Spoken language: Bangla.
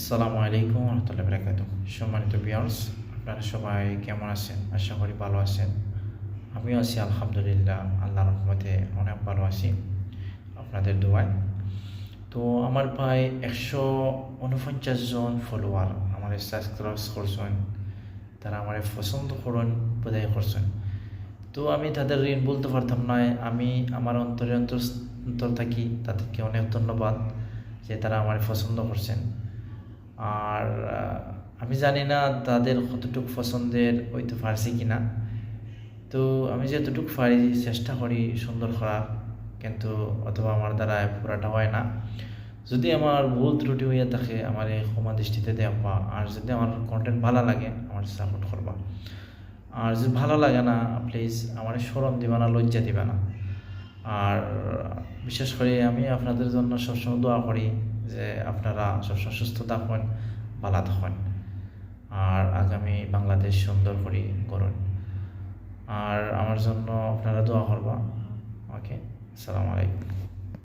আসসালামু আলাইকুম রহমতুল্লাহ বারাকাতুহ। সম্মানিত ভিউয়ার্স, আপনারা সবাই কেমন আছেন? আশা করি ভালো আছেন। আমিও আছি আলহামদুলিল্লাহ, আল্লাহর রহমতে অনেক ভালো আছি আপনাদের দোয়ায়। তো আমার প্রায় 149 জন ফলোয়ার আমার সাবস্ক্রাইব করছেন। তারা আমার পছন্দ করুন, বোধহয় করছেন। তো আমি তাদের ঋণ বলতে পারতাম না। আমি আমার অন্তর থাকি তাদেরকে অনেক ধন্যবাদ যে তারা আমার পছন্দ করছেন। আর আমি জানি না তাদের কতটুকু পছন্দের হইতে পারছি কি না। তো আমি যতটুকু পারি চেষ্টা করি সুন্দর করার, কিন্তু অথবা আমার দ্বারা পুরাটা হয় না। যদি আমার ভুল ত্রুটি হইয়া থাকে আমার এই ক্ষমা দৃষ্টিতে দেখবা। আর যদি আমার কন্টেন্ট ভালো লাগে আমার সাপোর্ট করবা। আর যদি ভালো লাগে না প্লিজ আমার শরম দিবা না, লজ্জা দিবা না। আর বিশেষ করে আমি আপনাদের জন্য সবসময় দোয়া করি যে আপনারা সবসময় সুস্থ থাকুন, ভালো থাকুন, আর আগামী বাংলাদেশ সুন্দর করে করুন। আর আমার জন্য আপনারা দোয়া করবা। ওকে, আসসালামু আলাইকুম।